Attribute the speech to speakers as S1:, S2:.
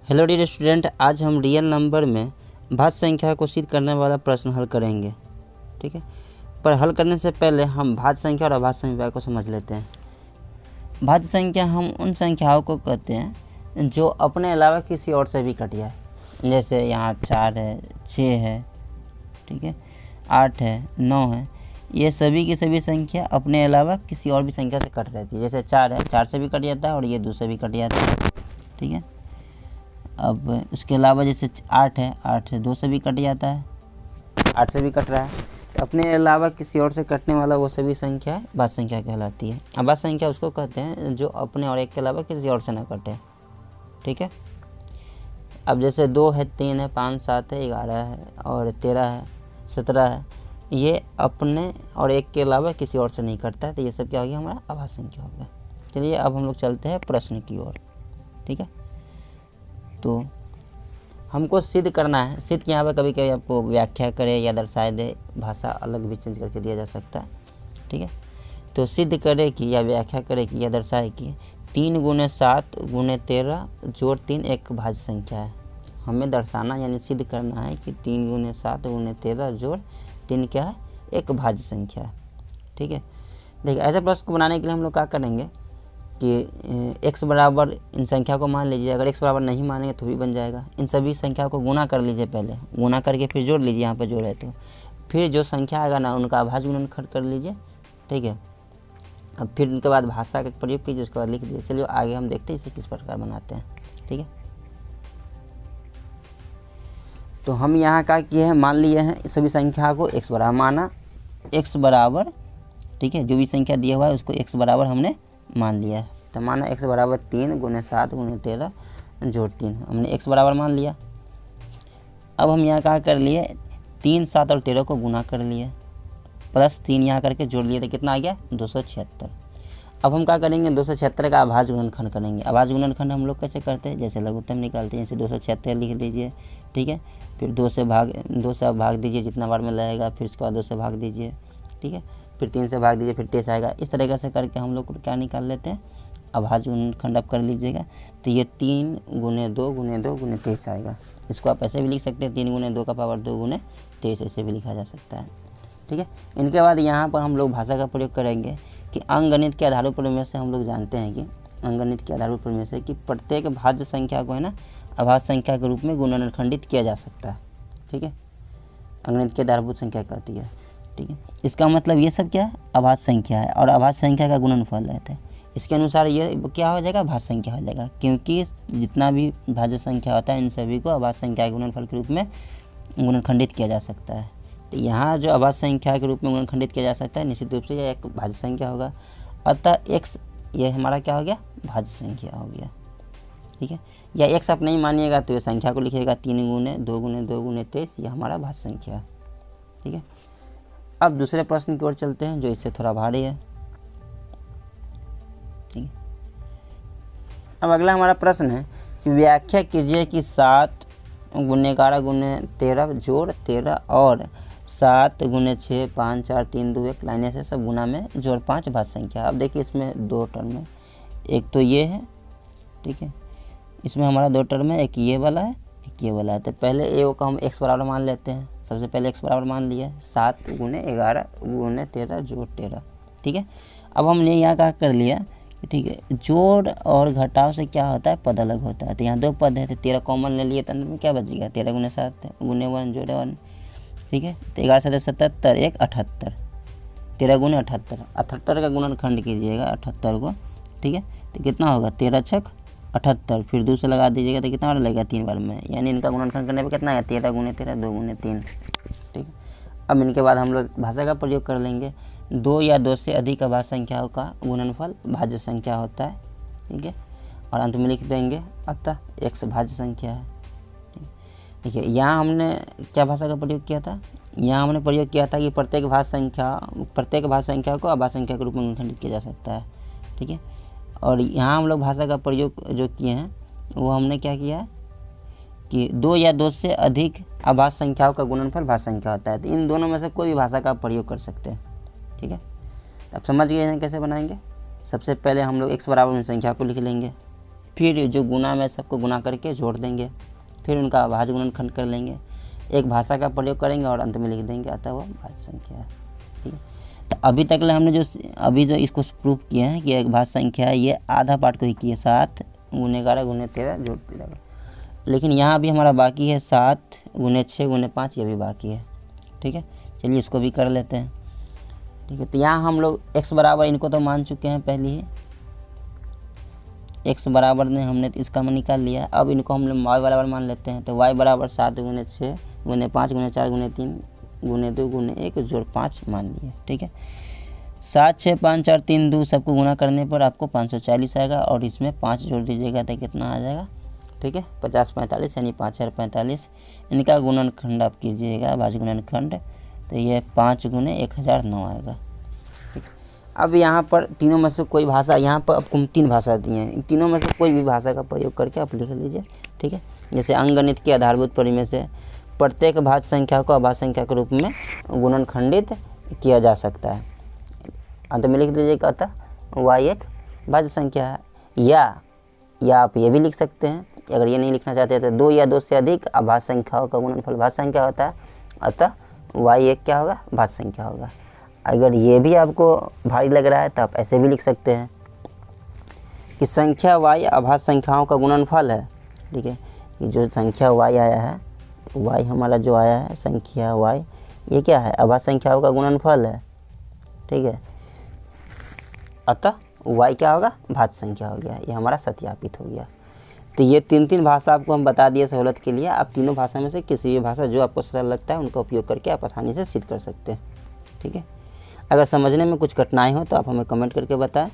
S1: Hello dear student, आज हम real number में भाज्य संख्या को सिद्ध करने वाला प्रश्न हल करेंगे। ठीक है, पर हल करने से पहले हम भाज्य संख्या और अभाज्य संख्या को समझ लेते हैं। भाज्य संख्या हम उन संख्याओं को कहते हैं जो अपने अलावा किसी और से भी कट जाए। जैसे यहाँ 4 है, 6 है, ठीक है, 8 है, 9 है। ये सभी की सभी संख्या अपने अलावा किसी और भी संख्या से कट रहती है। जैसे 4 है, 4 से भी कट जाता है और ये 2 से भी कट जाता है। ठीक है, अब उसके अलावा जैसे 8 है, 8 से 2 से भी कट जाता है, 8 से भी कट रहा है। तो अपने अलावा किसी और से कटने वाला वो सभी संख्या भाज्य संख्या कहलाती है। अभाज्य संख्या उसको कहते हैं जो अपने और एक के अलावा किसी और से ना कटे। ठीक है, अब जैसे 2 है, 3 है, 5, 7 है, 11 है और 13 है, 17 है, ये अपने और एक के अलावा किसी और से नहीं कटता है। तो ये सब क्या हो गया, हमारा अभाज्य संख्या हो गया। चलिए अब हम लोग चलते हैं प्रश्न की ओर। ठीक है, तो हमको सिद्ध करना है। सिद्ध के यहाँ पर कभी कभी आपको व्याख्या करे या दर्शाए दे, भाषा अलग भी चेंज करके दिया जा सकता है। ठीक है, तो सिद्ध करे कि या व्याख्या करे कि या दर्शाए कि 3 × 7 × 13 जोड़ 3 एक भाज्य संख्या है। हमें दर्शाना यानी सिद्ध करना है कि 3 × 7 × 13 जोड़ 3 क्या है, एक भाज्य संख्या है। ठीक है, देखिए ऐसा प्रश्न को बनाने के लिए हम लोग क्या करेंगे कि x बराबर इन संख्या को मान लीजिए। अगर x बराबर नहीं मानेंगे तो भी बन जाएगा। इन सभी संख्या को गुना कर लीजिए, पहले गुना करके फिर जोड़ लीजिए। यहाँ पर जोड़ है तो फिर जो संख्या आएगा ना उनका अभाज्य गुणनखंड कर लीजिए। ठीक है, अब फिर उनके बाद भाषा का प्रयोग कीजिए, उसके बाद लिख दीजिए। चलिए आगे हम देखते हैं इसे किस प्रकार बनाते हैं। ठीक है, तो हम यहाँ क्या किए हैं, मान लिए हैं सभी संख्या को x बराबर माना। x बराबर, ठीक है, जो भी संख्या दिया हुआ है उसको x बराबर हमने मान लिया है। तो माना x बराबर 3 × 7 × 13 जोड़ 3, हमने x बराबर मान लिया। अब हम यहाँ क्या कर लिए, 3, 7 और 13 को गुना कर लिए, प्लस 3 यहाँ करके जोड़ लिए, तो कितना आ गया, 276। अब हम क्या करेंगे, 276 का अभाज्य गुणनखंड करेंगे। अभाज्य गुणनखंड हम लोग कैसे करते हैं, जैसे लघुत्तम निकालते हैं, जैसे 276 लिख दीजिए। ठीक है, फिर 2 से भाग दीजिए जितना बार में लगेगा, फिर उसके बाद 2 से भाग दीजिए। ठीक है, फिर 3 से भाग दीजिए, फिर 23 आएगा। इस तरीके से करके हम लोग क्या निकाल लेते हैं, अभाज्य गुणनखंड आप कर लीजिएगा। तो ये 3 × 2 × 2 × 23 आएगा। इसको आप ऐसे भी लिख सकते हैं, 3 × 2 का पावर 2 × 23, ऐसे भी लिखा जा सकता है। ठीक है, इनके बाद यहाँ पर हम लोग भाषा का प्रयोग करेंगे कि अंकगणित के आधारों पर में से हम लोग जानते हैं कि अंकगणित के आधारों पर में से कि प्रत्येक भाज्य संख्या को है ना अभाज्य संख्या के रूप में गुणनखंडित किया जा सकता है। ठीक है, अंकगणित की आधारभूत संख्या कहती है। ठीक है, इसका मतलब ये सब क्या है, अभाज्य संख्या है और अभाज्य संख्या का गुणनफल रहता है। इसके अनुसार ये क्या हो जाएगा, भाज्य संख्या हो जाएगा, क्योंकि जितना भी भाज्य संख्या होता है इन सभी को अभाज्य संख्या के गुणनफल के रूप में गुणनखंडित किया जा सकता है। तो यहाँ जो अभाज्य संख्या के रूप में गुणनखंडित किया जा सकता है, निश्चित रूप से यह एक भाज्य संख्या होगा। अतः x ये हमारा क्या हो गया, भाज्य संख्या हो गया। ठीक है, या x आप नहीं मानिएगा तो ये संख्या को लिखिएगा 3 × 2 × 2 × 23, यह हमारा भाज्य संख्या है। ठीक है, अब दूसरे प्रश्न की ओर चलते हैं जो इससे थोड़ा भारी है। ठीक है, अब अगला हमारा प्रश्न है कि व्याख्या कीजिए कि 7 × 11 × 13 जोड़ 13 और 7 × 6 5 4 3 2 1 लाइन से सब गुना में जोड़ 5 भाज्य संख्या। अब देखिए इसमें 2 टर्म है, एक तो ये है। ठीक है, इसमें हमारा 2 टर्म है, एक ये वाला है, एक ये वाला है। तो पहले ए को हम x बराबर मान लेते हैं। सबसे पहले x बराबर मान लिया 7 × 11 × 13 जोड़ 13। ठीक है, अब हमने यहाँ क्या कर लिया, ठीक है, जोड़ और घटाव से क्या होता है, पद अलग होता है। तो यहाँ 2 पद है तो 13 कॉमन ले लिए तो अंदर में क्या बचेगा, 13 × 7 × 1 जोड़े 1। ठीक है, तो 11 7 77, 1 78, 13 × 78, 78 का गुणनखंड कीजिएगा 78 को। ठीक है, तो कितना होगा, 13 × 6 78, फिर 2 से लगा दीजिएगा तो कितना बार लगेगा, 3 बार में, यानी इनका गुणनखंड करने पर कितना है, 13 × 13 2 × 3। ठीक है, अब इनके बाद हम लोग भाषा का प्रयोग कर लेंगे। 2 या 2 से अधिक अभाज्य संख्याओं का गुणनफल भाज्य संख्या होता है। ठीक है, और अंत में लिख देंगे अतः x भाज्य संख्या है। देखिए यहाँ हमने क्या भाषा का प्रयोग किया था, यहाँ हमने प्रयोग किया था कि प्रत्येक भाज्य संख्या को अभाज्य संख्या के रूप में गुणनखंडित किया जा सकता है। ठीक है, और यहाँ हम लोग भाषा का प्रयोग जो किए हैं वो हमने क्या किया है कि 2 या 2 से अधिक अभाज्य संख्याओं का गुणनफल भाज्य संख्या होता है। तो इन दोनों में से कोई भी भाषा का प्रयोग कर सकते हैं। ठीक है, अब समझ गए हैं कैसे बनाएंगे। सबसे पहले हम लोग x बराबर उन संख्या को लिख लेंगे। फिर जो गुना में सबको गुना करके जोड़ देंगे, फिर उनका अभाज्य गुणनखंड कर लेंगे, एक भाषा का प्रयोग करेंगे और अंत में लिख देंगे, अतः वह भाज्य संख्या है। ठीक है, तो अभी तक हमने जो इसको प्रूफ किए हैं कि एक भाज्य संख्या है, ये आधा पार्ट को ही किए 7 गुने 11 गुने 13 जोड़ 13। लेकिन यहाँ भी हमारा बाकी है 7 गुने 6 गुने 5, ये भी बाकी है। ठीक है, चलिए इसको भी कर लेते हैं। ठीक है, तो यहाँ हम लोग x बराबर इनको तो मान चुके हैं पहले ही, x बराबर ने हमने तो इसका मान निकाल लिया। अब इनको हम लोग y बराबर मान लेते हैं, तो y बराबर 7 गुने 6 गुने 5 गुने 4 गुने 3 गुने 2 गुने 1 जोड़ 5 मान लिए। ठीक है, 7 6 5 4 3 2 सबको गुना करने पर आपको 540 आएगा, और इसमें 5 जोड़ दीजिएगा तो कितना आ जाएगा। ठीक है, 50 45 यानी 5 4 45। इनका गुणनखंड आप कीजिएगा, भाज्य गुणनखंड, तो ये 5 गुने 1009 आएगा। ठीक, अब यहाँ पर तीनों में से कोई भाषा, यहाँ पर आपको 3 भाषा दी हैं, इन तीनों में से कोई भी भाषा का प्रयोग करके आप लिख लीजिए। ठीक है, जैसे अंकगणित के आधारभूत परिमेय से प्रत्येक भाज्य संख्या को अभाज्य संख्या के रूप में गुणनखंडित किया जा सकता है। अंत में लिख दीजिएगा अतः y एक भाज्य संख्या है। या आप ये भी लिख सकते हैं, अगर ये नहीं लिखना चाहते तो 2 या 2 से अधिक अभाज्य संख्याओं का गुणनफल भाज्य संख्या होता है, अतः y एक क्या होगा, भाज्य संख्या होगा। अगर ये भी आपको भारी लग रहा है तो आप ऐसे भी लिख सकते हैं कि संख्या y अभाज्य संख्याओं का गुणनफल है। ठीक है, ये जो संख्या y आया है, y हमारा जो आया है संख्या y, ये क्या है, अभाज्य संख्याओं का गुणनफल है। ठीक है, अतः y क्या होगा, भाज्य संख्या हो गया। ये हमारा सत्यापित हो गया। तो ये 3 भाषा आपको हम बता दिए सहूलत के लिए। आप तीनों भाषा में से किसी भी भाषा जो आपको सरल लगता है उनका उपयोग करके आप आसानी से सिद्ध कर सकते हैं। ठीक है, अगर समझने में कुछ कठिनाई हो तो आप हमें कमेंट करके बताएं।